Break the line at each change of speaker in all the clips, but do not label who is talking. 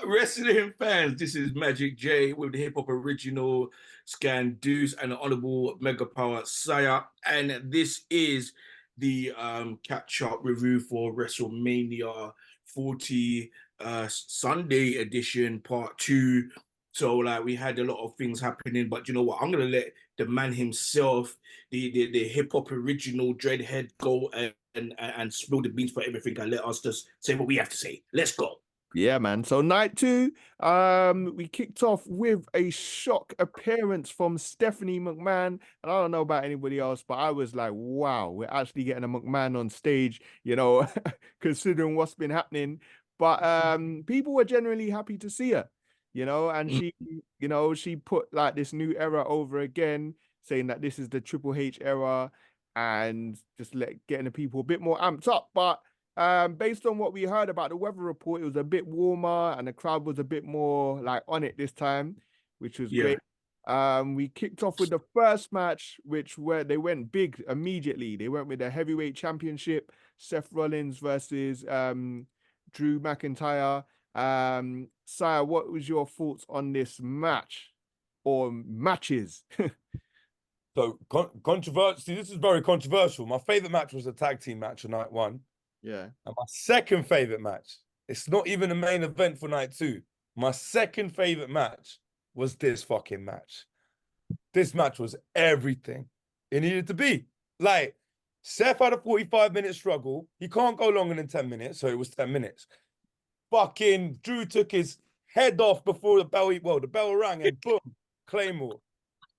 Wrestling fans, this is Magic J with the Hip Hop Original, SKANDOUZ, and the Honorable Mega Power Sire. And this is the catch-up review for WrestleMania 40 Sunday edition, part 2. So, like, we had a lot of things happening, but you know what? I'm gonna let the man himself, the Hip Hop Original Dreadhead, go and spill the beans for everything, and let us just say what we have to say. Let's go.
Yeah, man. So night 2, we kicked off with a shock appearance from Stephanie McMahon. And I don't know about anybody else, but I was like, wow, we're actually getting a McMahon on stage, considering what's been happening. But people were generally happy to see her, and she put like this new era over again, saying that this is the Triple H era and just getting the people a bit more amped up. But based on what we heard about the weather report, it was a bit warmer and the crowd was a bit more like on it this time, which was great. We kicked off with the first match, where they went big immediately. They went with the heavyweight championship, Seth Rollins versus Drew McIntyre. Sire, what was your thoughts on this match or matches?
So controversy. This is very controversial. My favorite match was the tag team match of night 1.
Yeah.
And my second favorite match, it's not even the main event for night 2. My second favorite match was this fucking match. This match was everything it needed to be. Like, Seth had a 45-minute struggle. He can't go longer than 10 minutes, so it was 10 minutes. Fucking Drew took his head off before the bell rang, and boom, Claymore.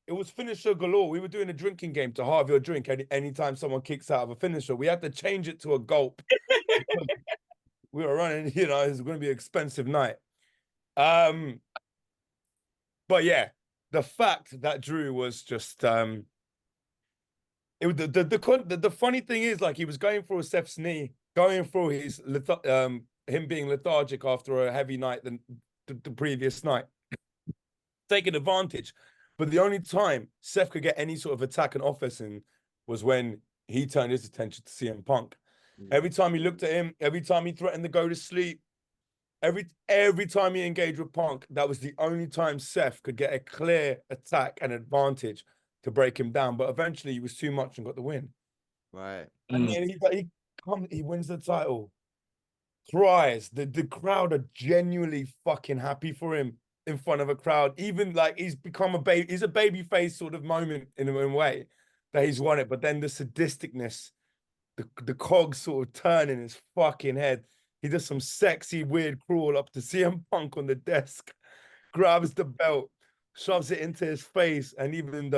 It was finisher galore. We were doing a drinking game to halve your drink anytime someone kicks out of a finisher. We had to change it to a gulp. We were running, it was going to be an expensive night. But yeah, the fact that Drew was just the funny thing is, like, he was going through Seth's knee, going through his him being lethargic after a heavy night the previous night, taking advantage. But the only time Seth could get any sort of attack and offense in was when he turned his attention to CM Punk. Every time he looked at him, every time he threatened to go to sleep, every time he engaged with Punk, that was the only time Seth could get a clear attack and advantage to break him down. But eventually he was too much and got the win.
Right.
And he wins the title, cries. The crowd are genuinely fucking happy for him in front of a crowd. Even like he's become he's a baby face sort of moment in a way that he's won it. But then the sadisticness, the cogs sort of turn in his fucking head. He does some sexy weird crawl up to CM Punk on the desk, grabs the belt, shoves it into his face, and even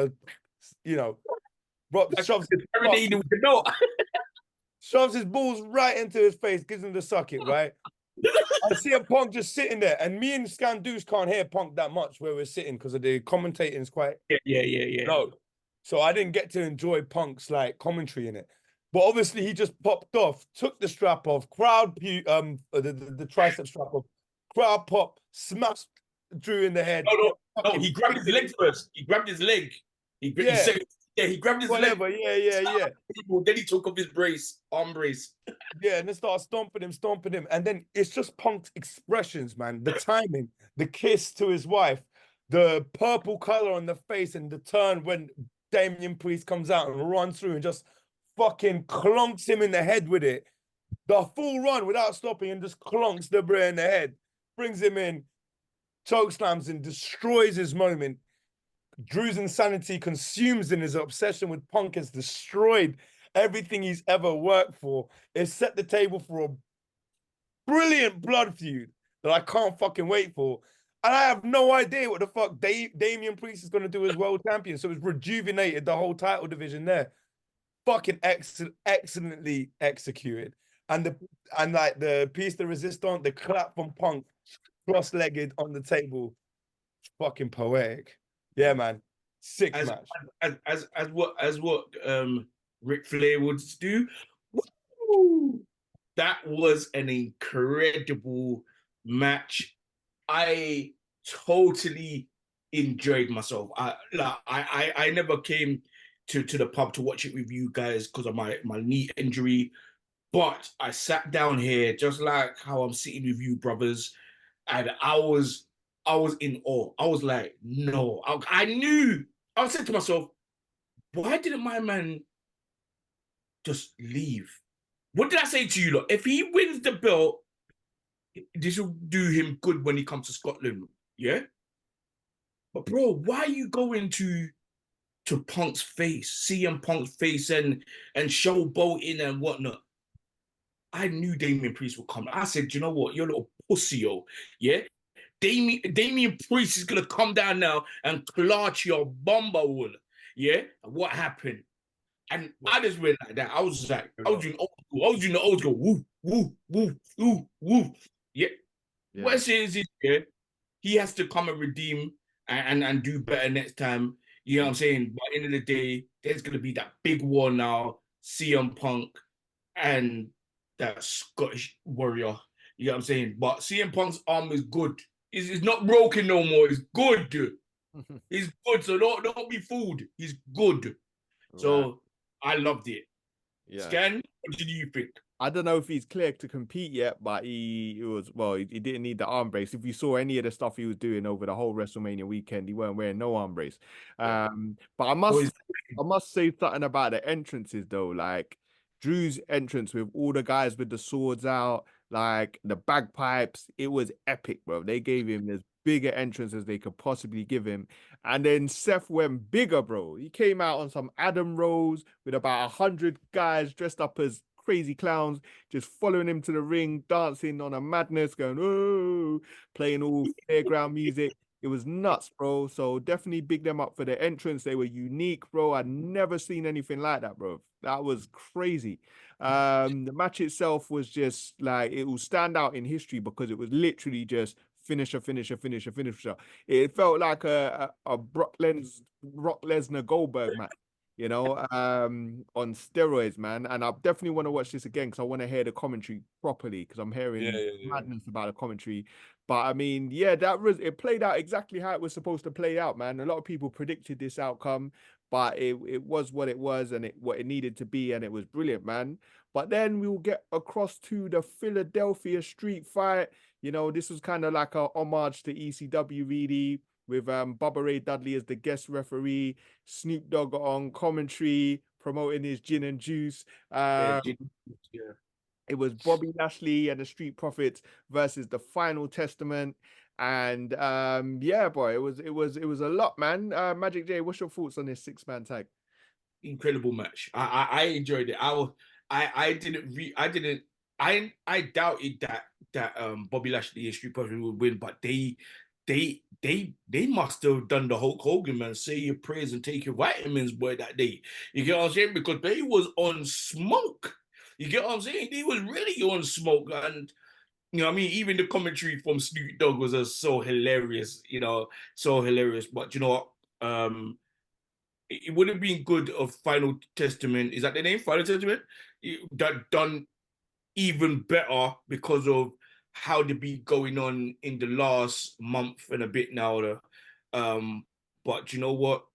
shoves his balls right into his face, gives him the suck it, right? I see a Punk just sitting there, and me and SKANDOUZ can't hear Punk that much where we're sitting because of the commentating is quite low. So I didn't get to enjoy Punk's like commentary in it. But obviously he just popped off, took the strap off, the tricep strap off, crowd pop, smashed Drew in the head.
No, he grabbed his leg first. He grabbed his leg. He grabbed his leg.
Yeah.
Then he took off his arm brace.
Yeah, and then started stomping him. And then it's just Punk's expressions, man. The timing, the kiss to his wife, the purple color on the face, and the turn when Damian Priest comes out and runs through and just fucking clonks him in the head with it. The full run without stopping and just clonks the bray in the head. Brings him in, chokeslams and destroys his moment. Drew's insanity consumes him. His obsession with Punk has destroyed everything he's ever worked for. It set the table for a brilliant blood feud that I can't fucking wait for. And I have no idea what the fuck Damian Priest is going to do as world champion. So it's rejuvenated the whole title division there. Fucking excellently executed. And the piece de resistance, the clap from Punk, cross-legged on the table, fucking poetic. Yeah, man. Sick match.
As what Ric Flair would do. Woo! That was an incredible match. I totally enjoyed myself. I never came to the pub to watch it with you guys because of my knee injury, but I sat down here just like how I'm sitting with you brothers, and I was in awe. I was like, no, I knew. I said to myself, why didn't my man just leave? What did I say to you, look? If he wins the belt, this will do him good when he comes to Scotland. Yeah. But bro, why are you going to Punk's face, CM Punk's face, and showboating and whatnot? I knew Damian Priest would come. I said, you know what? You're a little pussy, yo. Yeah. Damian Priest is gonna come down now and clutch your bumble wool. Yeah. And what happened? And I just went like that. I was just like, I was doing old school. I was doing the old school. Woo, woo, woo, woo, woo. Yeah. What is it? Yeah. He has to come and redeem and do better next time. You know what I'm saying? But at the end of the day, there's gonna be that big war now. CM Punk and that Scottish warrior. You know what I'm saying? But CM Punk's arm is good. It's not broken no more. It's good. He's good. So don't be fooled. He's good. So I loved it.
Yeah.
Scan, what did you think?
I don't know if he's clear to compete yet, but he didn't need the arm brace. If you saw any of the stuff he was doing over the whole WrestleMania weekend, he weren't wearing no arm brace. But I must say something about the entrances though. Like Drew's entrance with all the guys with the swords out, like the bagpipes, it was epic, bro. They gave him as bigger entrance as they could possibly give him. And then Seth went bigger, bro. He came out on some Adam Rose with about 100 guys dressed up as crazy clowns, just following him to the ring, dancing on a madness, going, oh, playing all fairground music. It was nuts, bro. So definitely big them up for their entrance. They were unique, bro. I'd never seen anything like that, bro. That was crazy. The match itself was just like, it will stand out in history because it was literally just finisher. It felt like a Brock Lesnar Goldberg match, you know, on steroids, man. And I definitely want to watch this again because I want to hear the commentary properly because I'm hearing madness about the commentary. But I mean, yeah, it played out exactly how it was supposed to play out, man. A lot of people predicted this outcome, but it was what it was and what it needed to be, and it was brilliant, man. But then we will get across to the Philadelphia street fight. You know, this was kind of like a homage to ECW, really, with Bubba Ray Dudley as the guest referee, Snoop Dogg on commentary, promoting his gin and juice. It was Bobby Lashley and the Street Profits versus the Final Testament. And yeah, boy, it was a lot, man. Magic J, what's your thoughts on this 6-man tag?
Incredible match. I enjoyed it. I doubted that Bobby Lashley and Street Profits would win, but they must have done the Hulk Hogan, man. Say your prayers and take your vitamins, boy, that day. You get what I'm saying? Because they was on smoke. You get what I'm saying? They was really on smoke. And you know what I mean? Even the commentary from Snoop Dogg was so hilarious, you know, so hilarious. But you know what? It would have been good of Final Testament. Is that the name? Final Testament? That done even better because of how they be going on in the last month and a bit now. But you know what?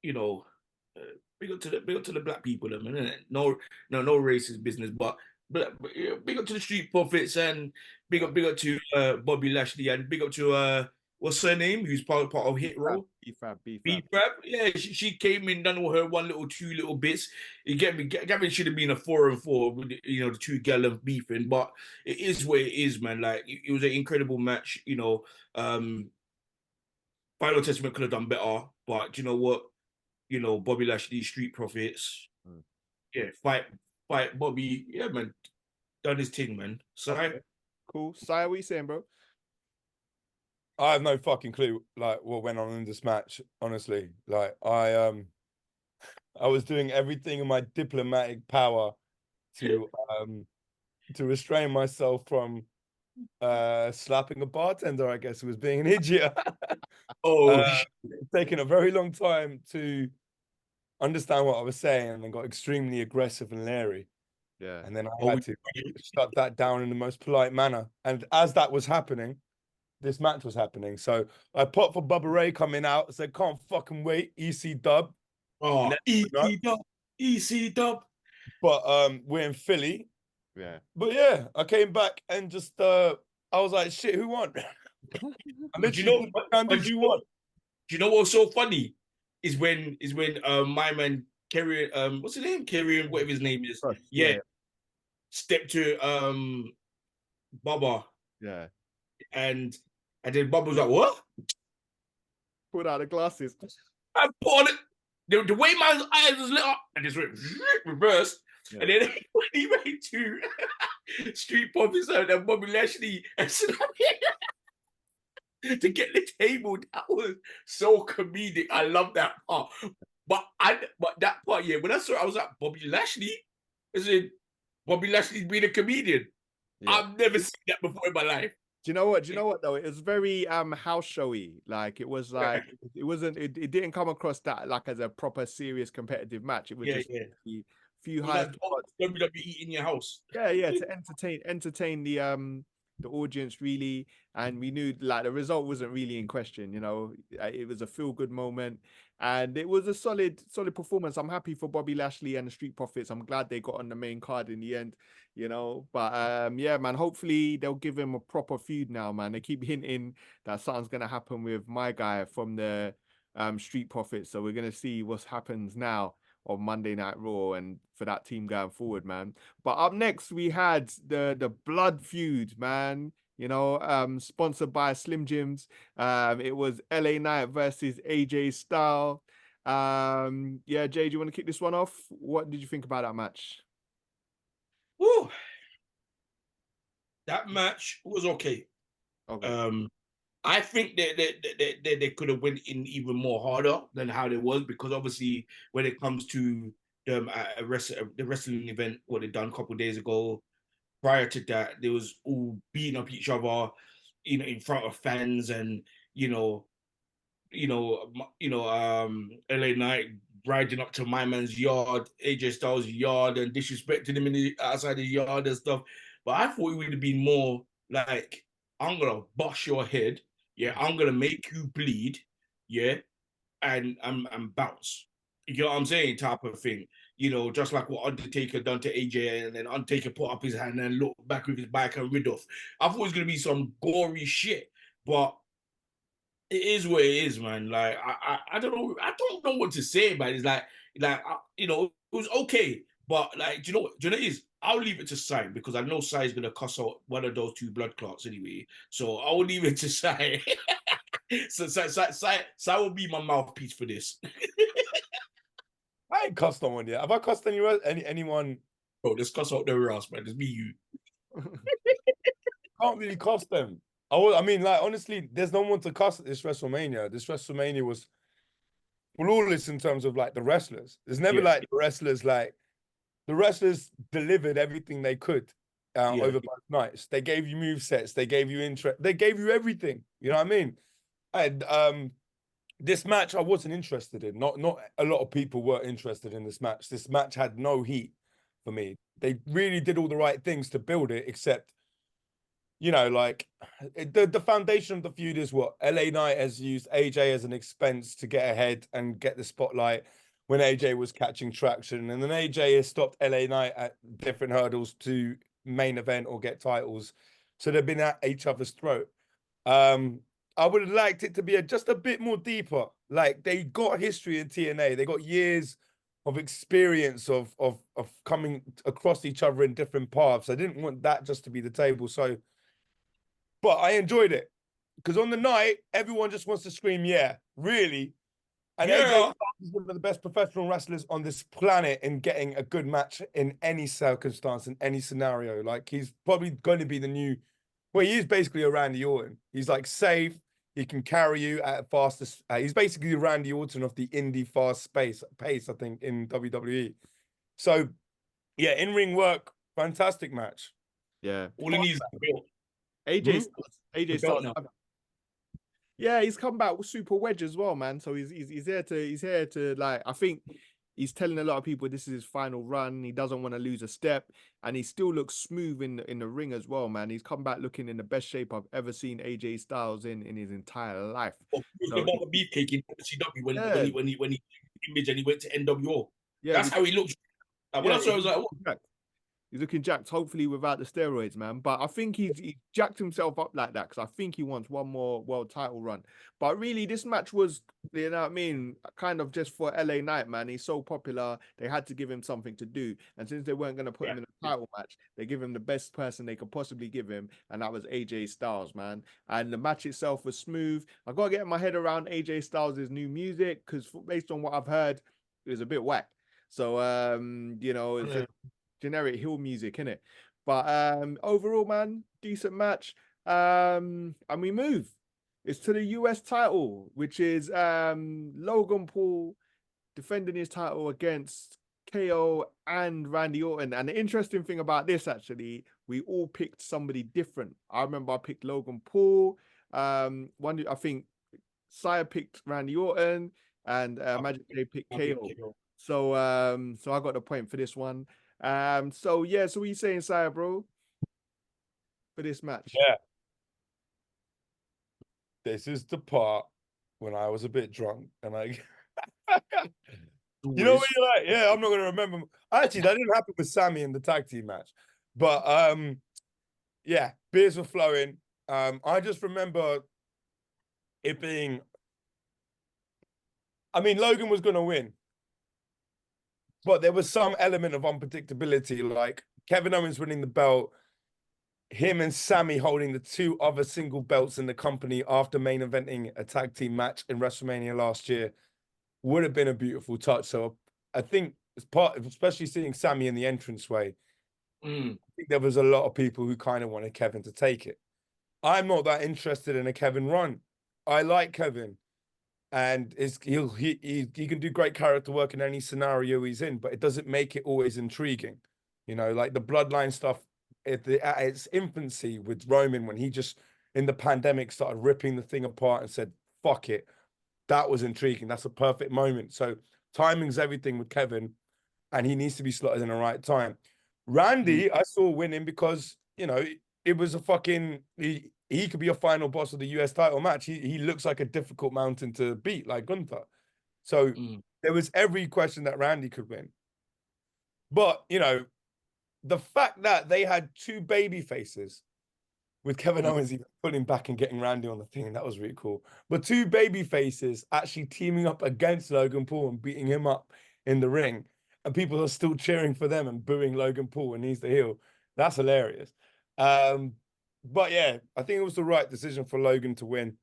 You know, big up to the black people, them, innit? No racist business, but big up to the Street Profits and big up to Bobby Lashley and big up to what's her name? Who's part of Hit Row? B-Fab. Yeah, she came in, done all her two little bits. Gavin should have been a 4-4 with the two gallon beefing, but it is what it is, man. Like it was an incredible match, you know. Final Testament could have done better, but you know what? You know, Bobby Lashley, Street Profits. Yeah, fight Bobby. Yeah, man. Done his thing, man. Sire.
Cool. Sire, what you saying, bro?
I have no fucking clue like what went on in this match, honestly. Like I was doing everything in my diplomatic power to restrain myself from slapping a bartender, I guess, who was being an idiot. Taking a very long time to understand what I was saying and then got extremely aggressive and leery.
Yeah.
And then I had to shut that down in the most polite manner. And as that was happening, this match was happening. So I put for Bubba Ray coming out. I said, can't fucking wait. EC dub.
Oh, EC dub.
But we're in Philly.
Yeah.
But yeah, I came back and just I I was like, shit, who won? I
But you
literally
know,
put down,
but
did you won?
do you know what's so funny? Is when my man Kerry what's his name? Kerry, whatever his name is.
Trust,
Yeah,
yeah,
stepped to Baba
yeah.
and then Baba was like, what?
Put out the glasses.
I put on it. The way my eyes was lit up and just went reverse.
Yeah.
And then when he went to Street Profits and Bobby Lashley and to get the table, that was so comedic. I love that part. But that part, yeah, when I saw it, I was like, Bobby Lashley? I said, Bobby Lashley's being a comedian.
Yeah.
I've never seen that before in my life.
Do you know what? Do you know what though? It was very house showy. Like it was like it wasn't. It didn't come across that like as a proper serious competitive match. It was just a few
It was
high
like WWE in your house.
Yeah, to entertain the audience really, and we knew like the result wasn't really in question. You know, it was a feel good moment, and it was a solid performance. I'm happy for Bobby Lashley and the Street Profits. I'm glad they got on the main card in the end. You know, but yeah, man. Hopefully they'll give him a proper feud now, man. They keep hinting that something's gonna happen with my guy from the Street Profits, so we're gonna see what happens now on Monday Night Raw and for that team going forward, man. But up next we had the blood feud, man. You know, sponsored by Slim Jims. It was LA Knight versus AJ Styles. Yeah, Jay, do you want to kick this one off? What did you think about that match?
Woo. That match was okay.
Okay.
I think that they could have went in even more harder than how they was, because obviously when it comes to the wrestling event, what they done a couple of days ago, prior to that, they was all beating up each other, you know, in front of fans, and LA Knight riding up to my man's yard, AJ Styles' yard, and disrespecting him outside his yard and stuff. But I thought it would have been more like, I'm gonna bust your head, yeah, I'm gonna make you bleed, yeah, and bounce. You know what I'm saying? Type of thing. You know, just like what Undertaker done to AJ, and then Undertaker put up his hand and looked back with his back and rid off. I thought it was gonna be some gory shit, but it is what it is, man. Like I don't know. I don't know what to say about it. It's like you know, it was okay, but like, do you know what? Do you know what it is? I'll leave it to Sai, because I know Sai is gonna cuss out one of those two blood clots anyway. So I will leave it to Sai. So Sai will be my mouthpiece for this.
I ain't cussed on one yet. Have I cussed anyone?
Bro, let's cuss out their ass, man. It's me, you.
Can't really cuss them. I mean, like, honestly, there's no one to cuss at this WrestleMania. This WrestleMania was flawless in terms of like the wrestlers. There's never like the wrestlers delivered everything they could over both nights. They gave you move sets, they gave you interest, they gave you everything. You know what I mean? And this match I wasn't interested in. Not a lot of people were interested in this match. This match had no heat for me. They really did all the right things to build it, except, you know, like the foundation of the feud is what LA Knight has used AJ as an expense to get ahead and get the spotlight when AJ was catching traction, and then AJ has stopped LA Knight at different hurdles to main event or get titles, so they've been at each other's throat. I would have liked it to be just a bit more deeper. Like, they got history in TNA, they got years of experience of coming across each other in different paths. I didn't want that just to be the table. So, but I enjoyed it, because on the night, everyone just wants to scream, yeah, really. And AJ is one of the best professional wrestlers on this planet in getting a good match in any circumstance, in any scenario. Like, he's probably going to be the new, well, he is basically a Randy Orton. He's like safe. He can carry you at fastest. He's basically the Randy Orton of the indie fast pace, I think, in WWE. So, yeah, in-ring work, fantastic match.
Yeah.
All he needs is the belt.
AJ Styles. Yeah, he's come back with Super Wedge as well, man. So he's here to like, I think he's telling a lot of people this is his final run. He doesn't want to lose a step, and he still looks smooth in the ring as well, man. He's come back looking in the best shape I've ever seen AJ Styles in his entire life.
Oh, so, about the beefcake in WCW when he image and he went to NWO.
Yeah,
that's how he looks. When I saw, I was like, what?
He's looking jacked, hopefully without the steroids, man. But I think he jacked himself up like that because I think he wants one more world title run. But really, this match was, you know what I mean, kind of just for LA Knight, man. He's so popular, they had to give him something to do. And since they weren't going to put him in a title match, they give him the best person they could possibly give him, and that was AJ Styles, man. And the match itself was smooth. I got to get my head around AJ Styles' new music because based on what I've heard, it was a bit whack. So, you know, it's just generic heel music, innit? But overall, man, decent match. And we move. It's to the US title, which is Logan Paul defending his title against KO and Randy Orton. And the interesting thing about this, actually, we all picked somebody different. I remember I picked Logan Paul. I think Sire picked Randy Orton, and Magic J picked KO. So so I got the point for this one. So yeah, so what are you saying, Sire, bro? For this match?
Yeah. This is the part when I was a bit drunk and I you know what you're like, yeah, I'm not gonna remember. Actually, that didn't happen with Sammy in the tag team match. But yeah, beers were flowing. I just remember it being, I mean, Logan was gonna win. But there was some element of unpredictability, like Kevin Owens winning the belt, him and Sammy holding the two other single belts in the company after main eventing a tag team match in WrestleMania last year would have been a beautiful touch. So I think as part of, especially seeing Sammy in the entranceway, I think there was a lot of people who kind of wanted Kevin to take it. I'm not that interested in a Kevin run. I like Kevin. And he can do great character work in any scenario he's in, but it doesn't make it always intriguing. You know, like the bloodline stuff at its infancy with Roman, when he just in the pandemic started ripping the thing apart and said, fuck it. That was intriguing. That's a perfect moment. So timing's everything with Kevin, and he needs to be slotted in the right time. Randy, I saw winning because, you know, it was a fucking he could be a final boss of the US title match. He looks like a difficult mountain to beat, like Gunther. So there was every question that Randy could win. But, you know, the fact that they had two baby faces with Kevin Owens even pulling back and getting Randy on the thing, that was really cool. But two baby faces actually teaming up against Logan Paul and beating him up in the ring, and people are still cheering for them and booing Logan Paul and he's the heel. That's hilarious. But yeah, I think it was the right decision for Logan to win,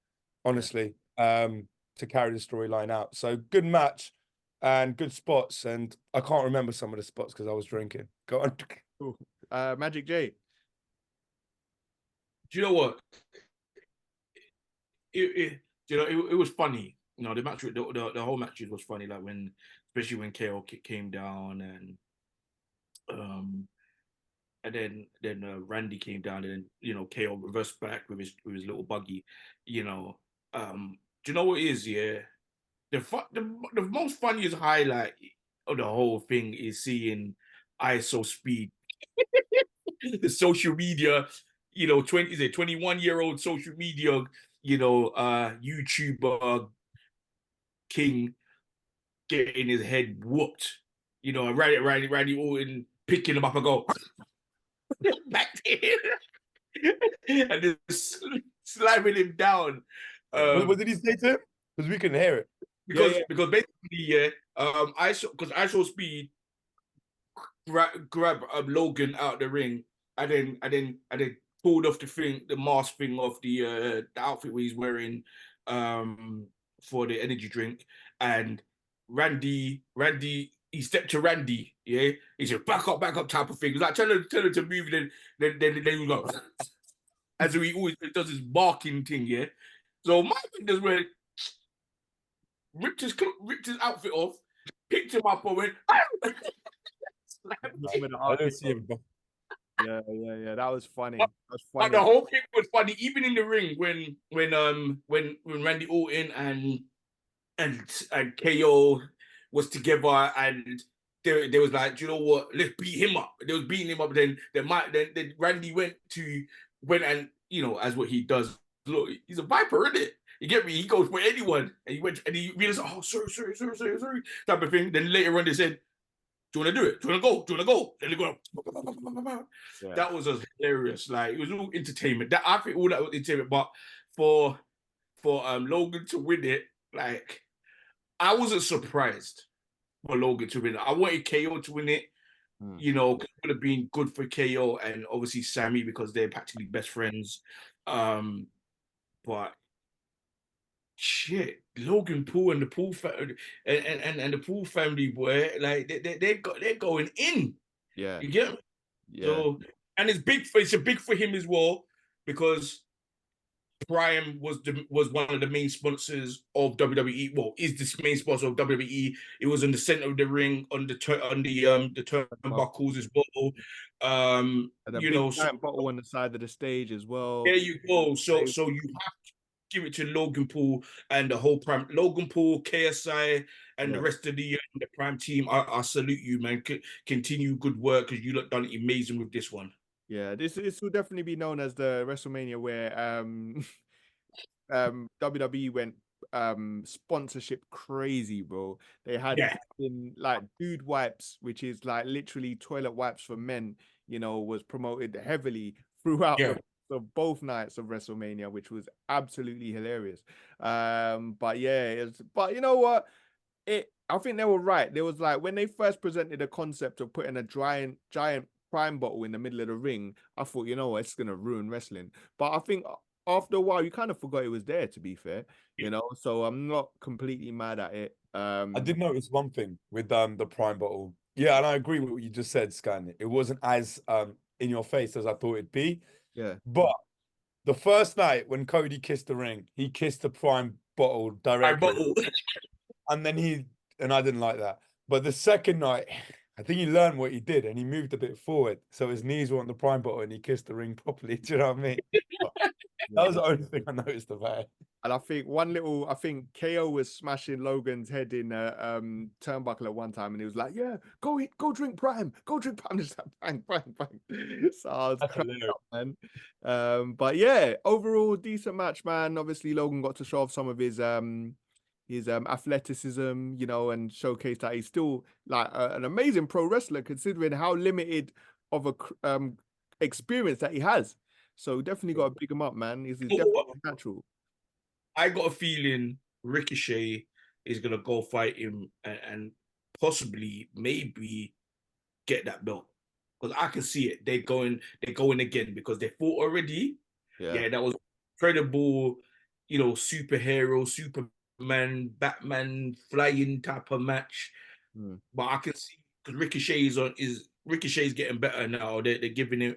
honestly, to carry the storyline out. So good match and good spots. And I can't remember some of the spots because I was drinking. Go on.
Cool. Magic J.
Do you know what? It was funny. You know, the match, the whole match was funny. Like especially when KO came down and then Randy came down, and then, you know, KO reversed back with his little buggy. You know, do you know what it is? Yeah, the most funniest highlight of the whole thing is seeing ISO Speed, the social media, you know, 21-year-old social media, you know, YouTuber king getting his head whooped. You know, Randy Orton picking him up and go back to him and just slamming him down.
What did he say to him? Because we couldn't hear it.
Because basically, I saw Speed grab Logan out of the ring and then pulled off the mask thing of the outfit where he's wearing for the energy drink, and Randy he stepped to Randy, yeah. He said, back up type of thing. He was like, tell her to move, then he go as he always does his barking thing, yeah. So my thing just went, ripped his outfit off, picked him up and went,
I don't see him.
Yeah. That was funny. That was funny.
But the whole thing was funny, even in the ring when Randy Orton and KO was together, and they was like, do you know what? Let's beat him up. They was beating him up. Then Randy went and, you know, as what he does. Look, he's a viper, isn't it? You get me? He goes for anyone, and he realized, oh, sorry, type of thing. Then later on they said, Do you want to do it? Do you want to go? Do you want to go? Then they go.
Yeah.
That was just hilarious. Like, it was all entertainment. That I think all that was entertainment. But for Logan to win it, like, I wasn't surprised for Logan to win it. I wanted KO to win it. You know, it would have been good for KO and obviously Sammy because they're practically best friends. But shit, Logan Paul and the Paul and the Paul family, boy, like they're going in.
Yeah.
You get me?
Yeah.
So, and it's a big for him as well because Prime was one of the main sponsors of WWE. Well, is this main sponsor of WWE? It was in the center of the ring on the turnbuckles as well.
And a
You
big
know,
giant bottle on the side of the stage as well.
there you go. So you have to give it to Logan Paul and the whole Prime. Logan Paul, KSI, and the rest of the Prime team. I salute you, man. Continue good work because you look done amazing with this one.
Yeah, this will definitely be known as the WrestleMania where WWE went sponsorship crazy, bro. They had in like dude wipes, which is like literally toilet wipes for men, you know, was promoted heavily throughout the both nights of WrestleMania, which was absolutely hilarious. But yeah, but you know what? I think they were right. There was like when they first presented the concept of putting a giant Prime bottle in the middle of the ring, I thought, you know what, it's gonna ruin wrestling. But I think after a while, you kind of forgot it was there, to be fair, you know. So I'm not completely mad at it.
I did notice one thing with the Prime bottle. Yeah, and I agree with what you just said, Scan. It wasn't as in your face as I thought it'd be.
Yeah.
But the first night when Cody kissed the ring, he kissed the Prime bottle directly. And then I didn't like that. But the second night, I think he learned what he did and he moved a bit forward. So his knees were on the Prime bottle and he kissed the ring properly. Do you know what I mean? That was the only thing I noticed about it.
And I think I think KO was smashing Logan's head in a turnbuckle at one time, and he was like, "Yeah, go drink Prime, go drink Prime." Just like bang, bang, bang. So I was cracking up, man. But yeah, overall decent match, man. Obviously, Logan got to show off some of his athleticism, you know, and showcase that he's still like an amazing pro wrestler considering how limited of a experience that he has. So definitely got to big him up, man. He's definitely natural.
I got a feeling Ricochet is gonna go fight him and possibly maybe get that belt because I can see it. They're going again because they fought already. Yeah, that was incredible. You know, superhero, Superman, Batman, flying type of match. But I can see because Ricochet's getting better now. They're giving him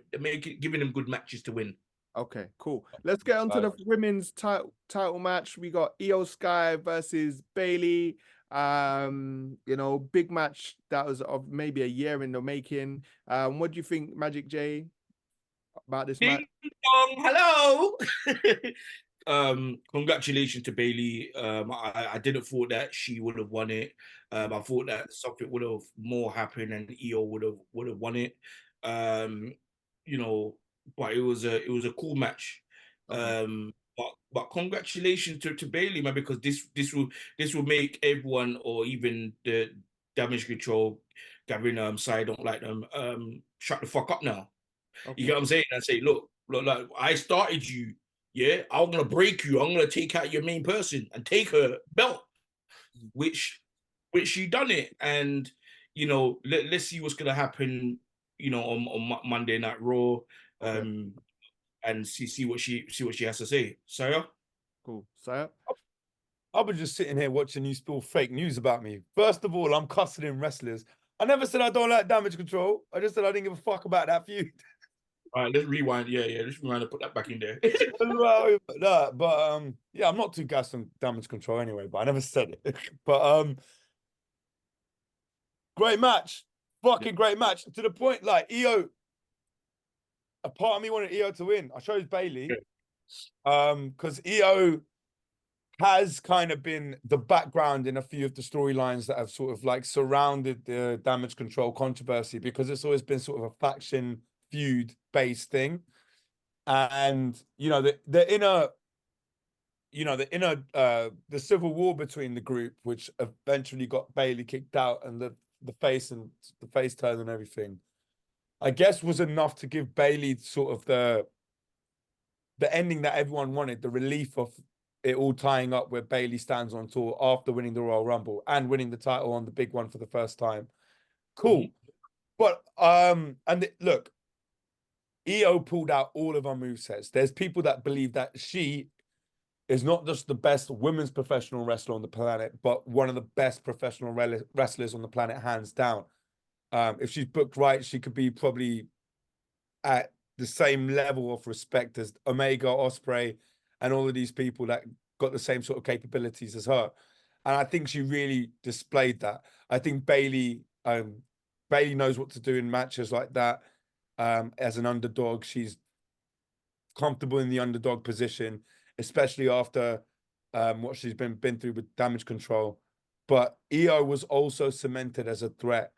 good matches to win.
Okay, cool. Let's get on to the women's title match. We got Io Sky versus Bailey. You know, big match that was of maybe a year in the making. What do you think, Magic J, about this match?
Hello. Congratulations to Bailey. I didn't thought that she would have won it. I thought that something would have more happened and Io would have won it. You know, but it was a cool match. But congratulations to Bailey, man, because this will make everyone or even the Damage Control, Gavin side don't like them. Shut the fuck up now. You get what I'm saying? And say, look, like I started you. Yeah, I'm gonna break you. I'm gonna take out your main person and take her belt, which she done it. And you know, let's see what's gonna happen. You know, on Monday Night Raw, and see what she has to say. Sire,
cool. Sire,
I was just sitting here watching you spill fake news about me. First of all, I'm cussing in wrestlers. I never said I don't like Damage Control. I just said I didn't give a fuck about that feud.
All right, let's rewind. Yeah, let's rewind and put that back in there.
Yeah, I'm not too gassed on Damage Control anyway, but I never said it. But great match. Fucking great match. To the point, like, Io, a part of me wanted Io to win. I chose Bailey. Because Io has kind of been the background in a few of the storylines that have sort of like surrounded the Damage Control controversy because it's always been sort of a faction feud based thing. And you know, the civil war between the group, which eventually got Bailey kicked out, and the the face turn and everything, I guess was enough to give Bayley sort of the ending that everyone wanted, the relief of it all tying up where Bayley stands on tour after winning the Royal Rumble and winning the title on the big one for the first time. Cool. But look, EO pulled out all of our movesets. There's people that believe that she is not just the best women's professional wrestler on the planet, but one of the best professional wrestlers on the planet, hands down. If she's booked right, she could be probably at the same level of respect as Omega, Ospreay, and all of these people that got the same sort of capabilities as her. And I think she really displayed that. I think Bayley knows what to do in matches like that. As an underdog, she's comfortable in the underdog position, especially after what she's been through with Damage Control. But EO was also cemented as a threat.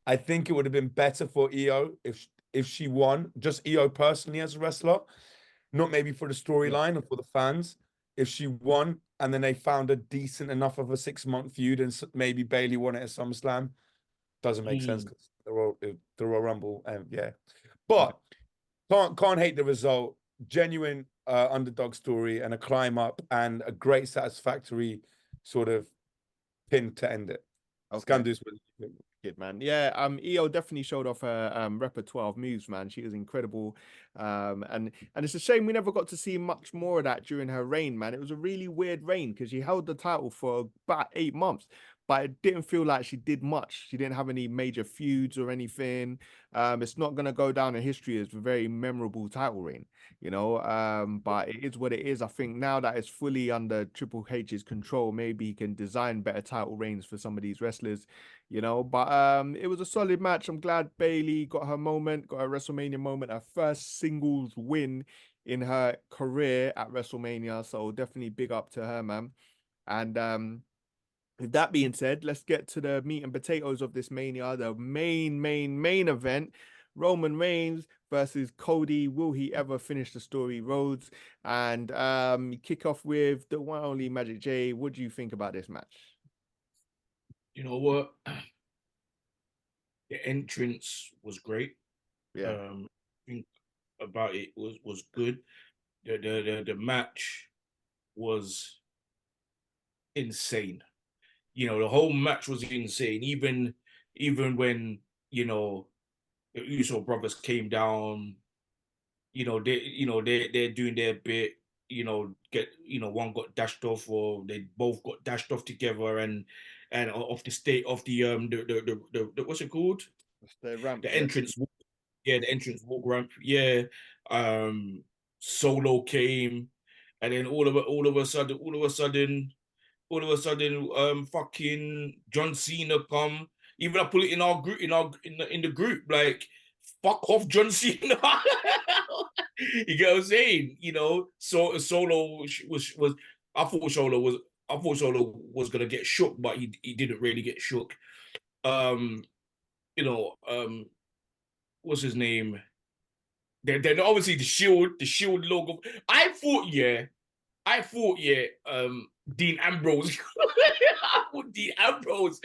I think it would have been better for EO if she won, just EO personally as a wrestler, not maybe for the storyline or for the fans. If she won and then they found a decent enough of a 6-month feud and maybe Bayley won it at SummerSlam, doesn't make sense because the Royal Rumble, and yeah. But can't hate the result. Genuine underdog story and a climb up and a great satisfactory sort of pin to end it.
Okay.
SKANDOUZ.
Good, man. Yeah, EO definitely showed off her repertoire of moves, man. She was incredible. And it's a shame we never got to see much more of that during her reign, man. It was a really weird reign because she held the title for about 8 months, but it didn't feel like she did much. She didn't have any major feuds or anything. It's not gonna go down in history as a very memorable title reign, you know. But it is what it is. I think now that it's fully under Triple H's control, maybe he can design better title reigns for some of these wrestlers, you know. But it was a solid match. I'm glad Bayley got her moment, got her WrestleMania moment, her first singles win in her career at WrestleMania. So definitely big up to her, man. And with that being said, let's get to the meat and potatoes of this Mania, the main event. Roman Reigns versus Cody. Will he ever finish the story, Rhodes? And kick off with the one only Magic J. What do you think about this match?
You know what? The entrance was great.
Yeah.
I think about it was good. The match was insane. You know, the whole match was insane. Even when, you know, the Uso brothers came down, they're doing their bit, one got dashed off, or they both got dashed off together, and off the state of the what's it called?
The ramp.
The entrance, yeah, the entrance walk ramp, yeah. Solo came, and then all of a sudden, fucking John Cena come. Even I put it in our group, in the group, like, fuck off, John Cena. You get what I'm saying? You know, so Solo was I thought Solo was gonna get shook, but he didn't really get shook. Um, you know, what's his name? Then obviously the shield logo. I thought, Dean Ambrose. I thought Dean Ambrose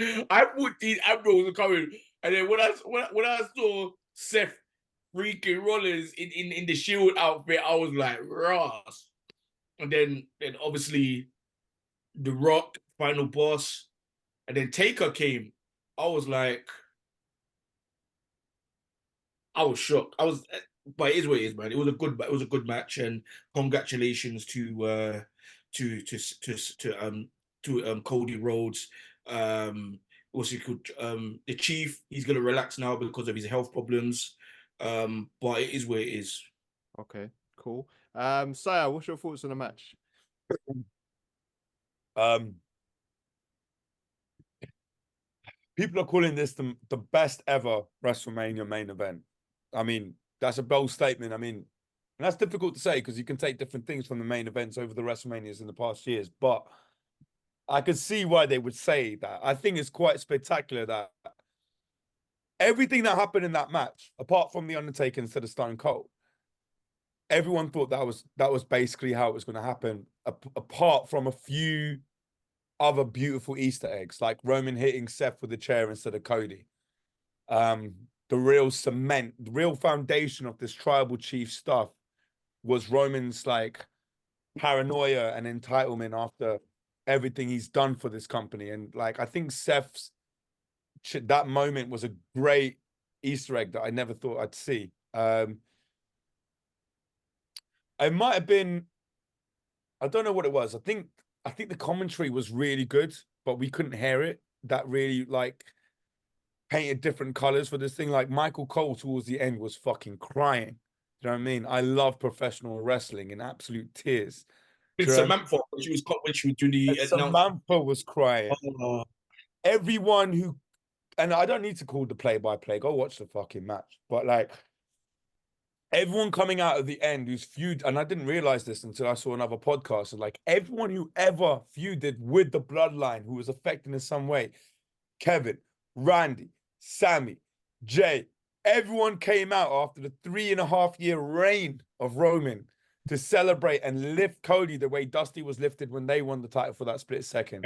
was coming. And then when I saw Seth freaking Rollins in the Shield outfit, I was like, Ross. And then obviously The Rock, final boss, and then Taker came. I was shocked. But it is what it is, man. It was a good match, and congratulations to Cody Rhodes. What's he called? The Chief. He's gonna relax now because of his health problems. But it is what it is.
Okay, cool. Sire, what's your thoughts on the match?
People are calling this the best ever WrestleMania main event. I mean, that's a bold statement. I mean, and that's difficult to say because you can take different things from the main events over the WrestleManias in the past years. But I can see why they would say that. I think it's quite spectacular that everything that happened in that match, apart from The Undertaker instead of Stone Cold, everyone thought that was basically how it was going to happen, apart from a few other beautiful Easter eggs, like Roman hitting Seth with a chair instead of Cody. The real cement, the real foundation of this tribal chief stuff was Roman's like paranoia and entitlement after everything he's done for this company. And like, I think Seth's that moment was a great Easter egg that I never thought I'd see. It might have been, I don't know what it was. I think the commentary was really good, but we couldn't hear it. That really like painted different colors for this thing. Like Michael Cole towards the end was fucking crying. Do you know what I mean? I love professional wrestling in absolute tears.
It's Samantha when she was doing the
Samantha was crying.
Oh.
Everyone who, and I don't need to call the play-by-play. Go watch the fucking match. But like everyone coming out of the end who's feud, and I didn't realize this until I saw another podcast. And like everyone who ever feuded with the bloodline who was affected in some way, Kevin, Randy, Sammy, Jay, everyone came out after the 3.5-year reign of Roman to celebrate and lift Cody the way Dusty was lifted when they won the title for that split second.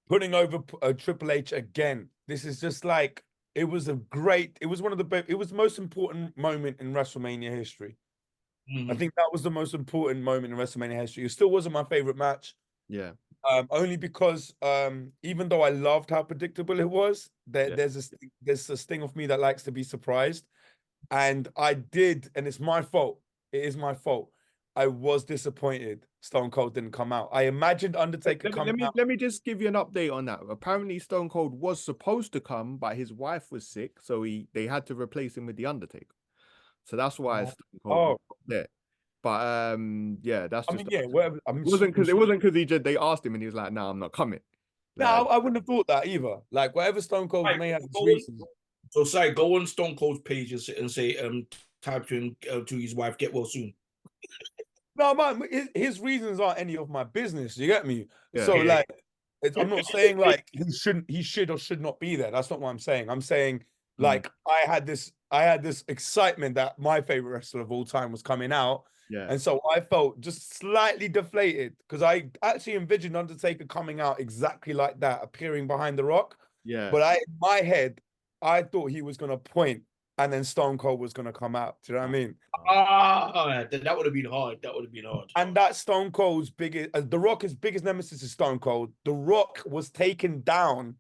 Putting over Triple H again. This is just like, it was one of the, it was the most important moment in WrestleMania history. I think that was the most important moment in WrestleMania history. It still wasn't my favorite match.
Yeah.
Only because even though I loved how predictable it was, there's a sting of me that likes to be surprised. And I did, and it's my fault. It is my fault. I was disappointed Stone Cold didn't come out. I imagined Undertaker coming out.
Let me just give you an update on that. Apparently Stone Cold was supposed to come, but his wife was sick, so they had to replace him with the Undertaker. So that's why Stone Cold was there. But yeah, that's just.
Whatever.
It wasn't because they asked him and he was like, "No, I'm not coming."
No, I wouldn't have thought that either. Like whatever Stone Cold may have his reasons.
So say go on Stone Cold's page and say type to him to his wife, get well soon.
No, man, his reasons aren't any of my business. You get me? Yeah. So like, I'm not saying like he should or should not be there. That's not what I'm saying. I'm saying like I had this excitement that my favorite wrestler of all time was coming out.
Yeah.
And so I felt just slightly deflated because I actually envisioned Undertaker coming out exactly like that, appearing behind The Rock.
Yeah.
But in my head, I thought he was gonna point and then Stone Cold was gonna come out. Do you know what I mean?
That would have been hard. That would have been hard.
And that Stone Cold's biggest, The Rock's biggest nemesis is Stone Cold. The Rock was taken down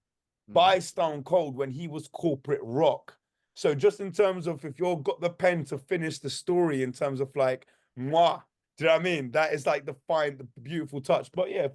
by Stone Cold when he was corporate Rock. So just in terms of if you've got the pen to finish the story in terms of like, mwah, do you know what I mean? That is like the beautiful touch. But yeah,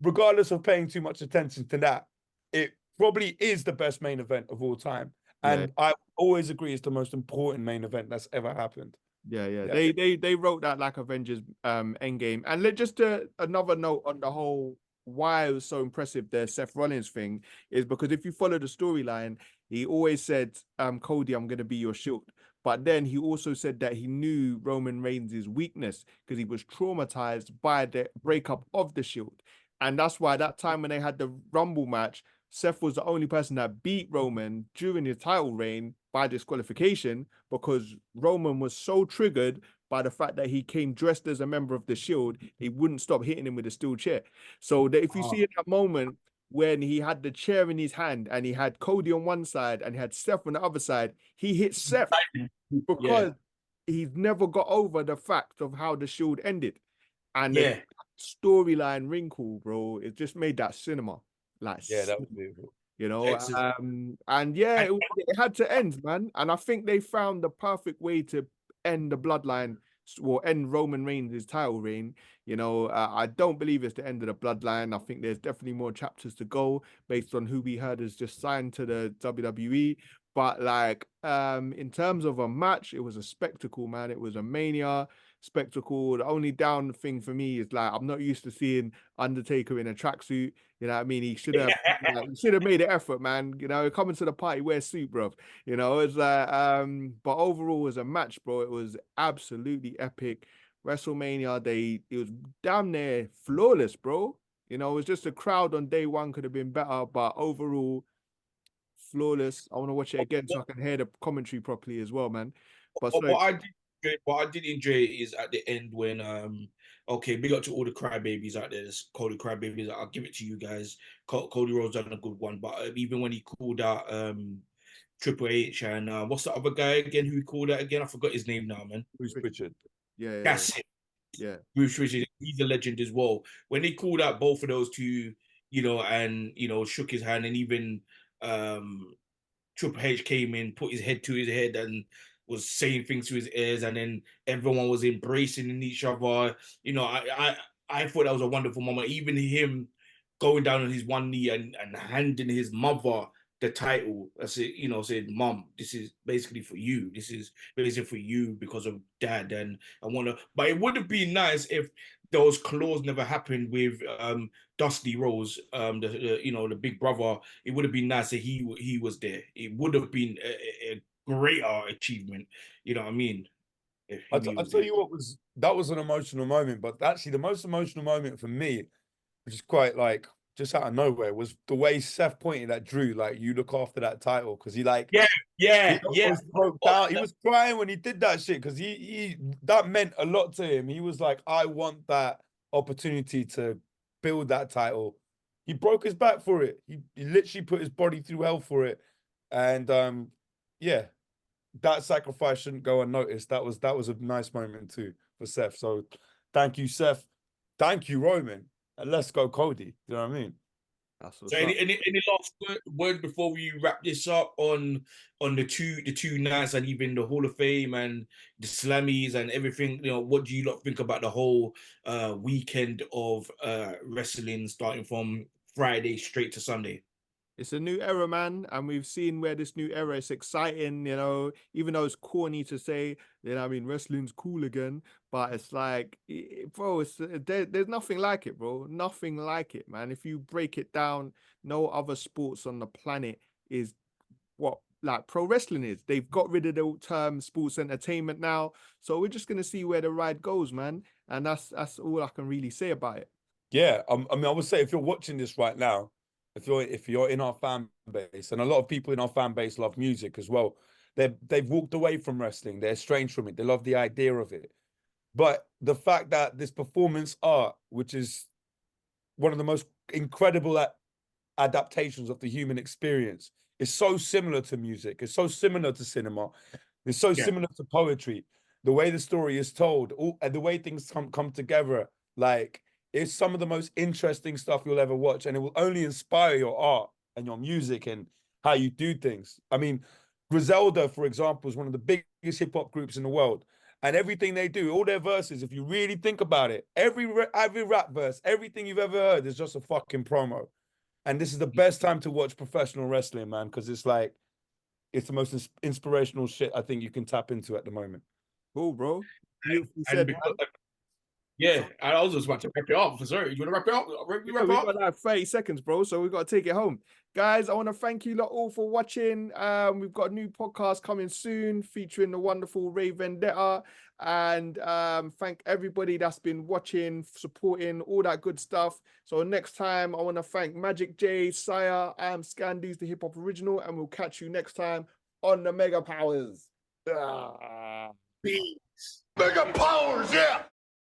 regardless of paying too much attention to that, it probably is the best main event of all time. And I always agree it's the most important main event that's ever happened.
Yeah. They wrote that like Avengers Endgame. And just another note on the whole why it was so impressive, the Seth Rollins thing, is because if you follow the storyline, he always said, Cody, I'm going to be your shield. But then he also said that he knew Roman Reigns' weakness because he was traumatized by the breakup of the Shield. And that's why that time when they had the Rumble match, Seth was the only person that beat Roman during his title reign by disqualification because Roman was so triggered by the fact that he came dressed as a member of the Shield, he wouldn't stop hitting him with a steel chair. So that if you see in that moment when he had the chair in his hand and he had Cody on one side and he had Seth on the other side, he hit Seth because he's never got over the fact of how the Shield ended. And the storyline wrinkle, bro, it just made that cinema. Like,
that was beautiful.
You know, and it had to end, man. And I think they found the perfect way to end the bloodline or end Roman Reigns' title reign. You know, I don't believe it's the end of the bloodline. I think there's definitely more chapters to go based on who we heard has just signed to the WWE. But like, in terms of a match, it was a spectacle, man. It was a Mania spectacle. The only down thing for me is like, I'm not used to seeing Undertaker in a tracksuit. You know what I mean? He should have made an effort, man. You know, coming to the party, wear a suit, bro. You know, it's like, but overall as a match, bro, it was absolutely epic. WrestleMania, it was damn near flawless, bro. You know, it was just the crowd on day one could have been better, but overall, flawless. I want to watch it again so I can hear the commentary properly as well, man. But
what I did enjoy is at the end when okay, big up to all the crybabies out there, there's Cody crybabies. I'll give it to you guys. Cody Rhodes done a good one, but even when he called out Triple H and what's the other guy again who he called out again? I forgot his name now, man.
Bruce Pritchard.
Yeah,
That's it.
yeah.
Bruce Pritchard, he's a legend as well. When they called out both of those two, and shook his hand, and even Triple H came in, put his head to his head, and was saying things to his ears, and then everyone was embracing each other. I thought that was a wonderful moment. Even him going down on his one knee and handing his mother the title. I said, said, "Mom, this is basically for you. This is basically for you because of Dad." And I want to, but it would have been nice if those claws never happened with Dusty Rose, the big brother. It would have been nice that he was there. It would have been a greater achievement. You know what I mean?
I'll tell you that was an emotional moment, but actually the most emotional moment for me, which is quite like just out of nowhere, was the way Seth pointed at Drew, like, you look after that title, because he broke down. He was crying when he did that shit because he that meant a lot to him. He was like, I want that opportunity to build that title. He broke his back for it. He literally put his body through hell for it, and that sacrifice shouldn't go unnoticed. That was a nice moment too for Seth. So thank you, Seth. Thank you, Roman. And let's go, Cody. You know what I mean?
That's what's
So
up.
any last word before we wrap this up on the two nights and even the Hall of Fame and the Slammies and everything? What do you lot think about the whole weekend of wrestling starting from Friday straight to Sunday?
It's a new era, man, and we've seen where this new era is exciting, even though it's corny to say, wrestling's cool again, but it's like, bro, there's nothing like it, bro. Nothing like it, man. If you break it down, no other sports on the planet is what like pro wrestling is. They've got rid of the term sports entertainment now, so we're just gonna see where the ride goes, man, and that's all I can really say about it.
Yeah, I would say if you're watching this right now, if you're in our fan base, and a lot of people in our fan base love music as well, they've walked away from wrestling. They're estranged from it. They love the idea of it. But the fact that this performance art, which is one of the most incredible adaptations of the human experience, is so similar to music. It's so similar to cinema. It's so similar to poetry. The way the story is told, and the way things come together, like, it's some of the most interesting stuff you'll ever watch, and it will only inspire your art and your music and how you do things. I mean, Griselda, for example, is one of the biggest hip-hop groups in the world, and everything they do, all their verses, if you really think about it, every rap verse, everything you've ever heard is just a fucking promo. And this is the best time to watch professional wrestling, man, because it's the most inspirational shit I think you can tap into at the moment.
Cool, bro. Beautifully said.
Yeah, I was just about to wrap it up. Sorry, you want to wrap it up?
We got like 30 seconds, bro, so we got to take it home. Guys, I want to thank you lot all for watching. We've got a new podcast coming soon featuring the wonderful Ray Vendetta. And thank everybody that's been watching, supporting, all that good stuff. So next time, I want to thank Magic J, Sire, SKANDOUZ, the Hip Hop Original, and we'll catch you next time on the Mega Powers.
Peace.
Mega Powers, yeah!